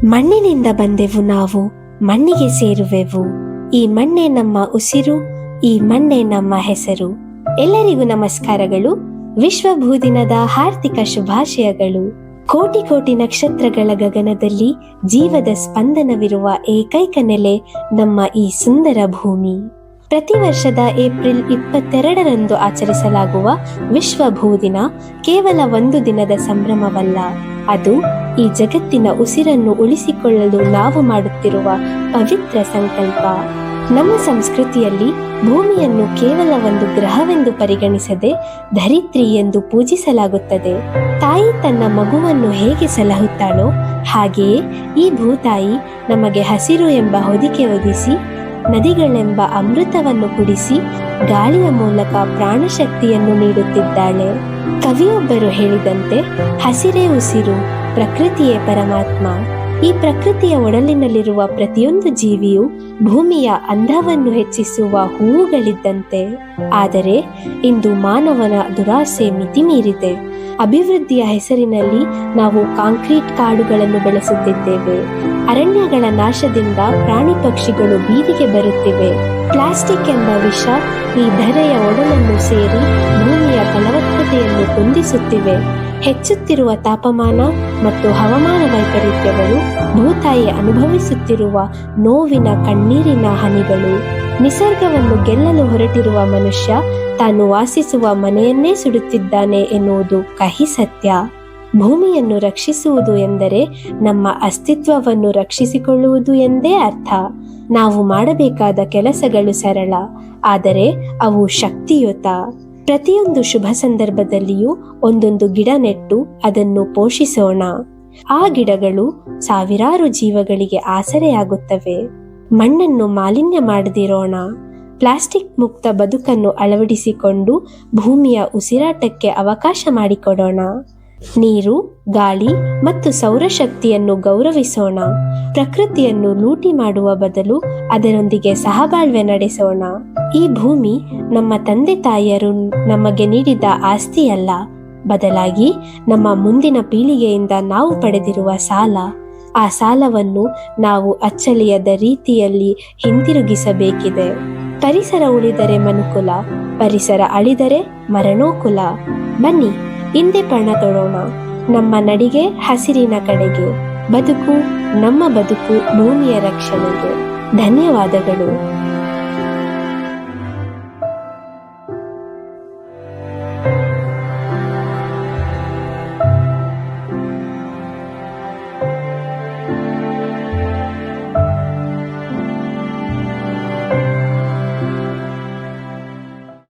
ಮಣ್ಣಿನಿಂದ ಬಂದೆವು ನಾವು, ಮಣ್ಣಿಗೆ ಸೇರುವೆವು. ಈ ಮಣ್ಣೆ ನಮ್ಮ ಉಸಿರು, ಈ ಮಣ್ಣೆ ನಮ್ಮ ಹೆಸರು. ಎಲ್ಲರಿಗೂ ನಮಸ್ಕಾರಗಳು. ವಿಶ್ವ ಭೂದಿನದ ಹಾರ್ದಿಕ ಶುಭಾಶಯಗಳು. ಕೋಟಿ ಕೋಟಿ ನಕ್ಷತ್ರಗಳ ಗಗನದಲ್ಲಿ ಜೀವದ ಸ್ಪಂದನವಿರುವ ಏಕೈಕ ನೆಲೆ ನಮ್ಮ ಈ ಸುಂದರ ಭೂಮಿ. ಪ್ರತಿ ವರ್ಷದ ಏಪ್ರಿಲ್ 22ರಂದು ಆಚರಿಸಲಾಗುವ ವಿಶ್ವ ಭೂದಿನ ಕೇವಲ ಒಂದು ದಿನದ ಸಂಭ್ರಮವಲ್ಲ, ಅದು ಈ ಜಗತ್ತಿನ ಉಸಿರನ್ನು ಉಳಿಸಿಕೊಳ್ಳಲು ನಾವು ಮಾಡುತ್ತಿರುವ ಪವಿತ್ರ ಸಂಕಲ್ಪ. ನಮ್ಮ ಸಂಸ್ಕೃತಿಯಲ್ಲಿ ಭೂಮಿಯನ್ನು ಕೇವಲ ಒಂದು ಗ್ರಹವೆಂದು ಪರಿಗಣಿಸದೆ ಧರಿತ್ರಿ ಎಂದು ಪೂಜಿಸಲಾಗುತ್ತದೆ. ತಾಯಿ ತನ್ನ ಮಗುವನ್ನು ಹೇಗೆ ಸಲಹುತ್ತಾಳೋ ಹಾಗೆಯೇ ಈ ಭೂತಾಯಿ ನಮಗೆ ಹಸಿರು ಎಂಬ ಹೊದಿಕೆ ಒದಿಸಿ, ನದಿಗಳೆಂಬ ಅಮೃತವನ್ನು ಕುಡಿಸಿ, ಗಾಳಿಯ ಮೂಲಕ ಪ್ರಾಣಶಕ್ತಿಯನ್ನು ನೀಡುತ್ತಿದ್ದಾಳೆ. ಕವಿಯೊಬ್ಬರು ಹೇಳಿದಂತೆ, ಹಸಿರೇ ಉಸಿರು, ಪ್ರಕೃತಿಯೇ ಪರಮಾತ್ಮ. ಈ ಪ್ರಕೃತಿಯ ಒಡಲಿನಲ್ಲಿರುವ ಪ್ರತಿಯೊಂದು ಜೀವಿಯು ಭೂಮಿಯ ಅಂದವನ್ನು ಹೆಚ್ಚಿಸುವ ಹೂವುಗಳಿದ್ದಂತೆ. ಆದರೆ ಇಂದು ಮಾನವನ ದುರಾಸೆ ಮಿತಿ ಮೀರಿದೆ. ಅಭಿವೃದ್ಧಿಯ ಹೆಸರಿನಲ್ಲಿ ನಾವು ಕಾಂಕ್ರೀಟ್ ಕಾಡುಗಳನ್ನು ಬೆಳೆಸುತ್ತಿದ್ದೇವೆ. ಅರಣ್ಯಗಳ ನಾಶದಿಂದ ಪ್ರಾಣಿ ಪಕ್ಷಿಗಳು ಬೀದಿಗೆ ಬರುತ್ತಿವೆ. ಪ್ಲಾಸ್ಟಿಕ್ ಎಂಬ ವಿಷ ಈ ಧರೆಯ ಒಡಲನ್ನು ಸೇರಿ ಭೂಮಿಯ ಫಲವತ್ತತೆಯನ್ನು ಕುಂದಿಸುತ್ತಿವೆ. ಹೆಚ್ಚುತ್ತಿರುವ ತಾಪಮಾನ ಮತ್ತು ಹವಾಮಾನ ವೈಪರೀತ್ಯಗಳು ಭೂತಾಯಿ ಅನುಭವಿಸುತ್ತಿರುವ ನೋವಿನ ಕಣ್ಣೀರಿನ ಹನಿಗಳು. ನಿಸರ್ಗವನ್ನು ಗೆಲ್ಲಲು ಹೊರಟಿರುವ ಮನುಷ್ಯ ತಾನು ವಾಸಿಸುವ ಮನೆಯನ್ನೇ ಸುಡುತ್ತಿದ್ದಾನೆ ಎನ್ನುವುದು ಕಹಿ ಸತ್ಯ. ಭೂಮಿಯನ್ನು ರಕ್ಷಿಸುವುದು ಎಂದರೆ ನಮ್ಮ ಅಸ್ತಿತ್ವವನ್ನು ರಕ್ಷಿಸಿಕೊಳ್ಳುವುದು ಎಂದೇ ಅರ್ಥ. ನಾವು ಮಾಡಬೇಕಾದ ಕೆಲಸಗಳು ಸರಳ, ಆದರೆ ಅವು ಶಕ್ತಿಯುತ. ಪ್ರತಿಯೊಂದು ಶುಭ ಸಂದರ್ಭದಲ್ಲಿಯೂ ಒಂದೊಂದು ಗಿಡ ನೆಟ್ಟು ಅದನ್ನು ಪೋಷಿಸೋಣ. ಆ ಗಿಡಗಳು ಸಾವಿರಾರು ಜೀವಗಳಿಗೆ ಆಸರೆಯಾಗುತ್ತವೆ. ಮಣ್ಣನ್ನು ಮಾಲಿನ್ಯ ಮಾಡದಿರೋಣ. ಪ್ಲಾಸ್ಟಿಕ್ ಮುಕ್ತ ಬದುಕನ್ನು ಅಳವಡಿಸಿಕೊಂಡು ಭೂಮಿಯ ಉಸಿರಾಟಕ್ಕೆ ಅವಕಾಶ ಮಾಡಿಕೊಡೋಣ. ನೀರು, ಗಾಳಿ ಮತ್ತು ಸೌರಶಕ್ತಿಯನ್ನು ಗೌರವಿಸೋಣ. ಪ್ರಕೃತಿಯನ್ನು ಲೂಟಿ ಮಾಡುವ ಬದಲು ಅದರೊಂದಿಗೆ ಸಹಬಾಳ್ವೆ ನಡೆಸೋಣ. ಈ ಭೂಮಿ ನಮ್ಮ ತಂದೆ ತಾಯಿಯರು ನಮಗೆ ನೀಡಿದ ಆಸ್ತಿಯಲ್ಲ, ಬದಲಾಗಿ ನಮ್ಮ ಮುಂದಿನ ಪೀಳಿಗೆಯಿಂದ ನಾವು ಪಡೆದಿರುವ ಸಾಲ. ಆ ಸಾಲವನ್ನು ನಾವು ಅಚ್ಚಳಿಯದ ರೀತಿಯಲ್ಲಿ ಹಿಂತಿರುಗಿಸಬೇಕಿದೆ. ಪರಿಸರ ಉಳಿದರೆ ಮನುಕುಲ, ಪರಿಸರ ಅಳಿದರೆ ಮರಣೋಕುಲ. ಬನ್ನಿ, ಹಿಂದೆ ಪಣ ತೊಡೋಣ. ನಮ್ಮ ನಡಿಗೆ ಹಸಿರಿನ ಕಡೆಗೆ, ಬದುಕು ನಮ್ಮ ಬದುಕು ಭೂಮಿಯ ರಕ್ಷಣೆಗೆ. ಧನ್ಯವಾದಗಳು.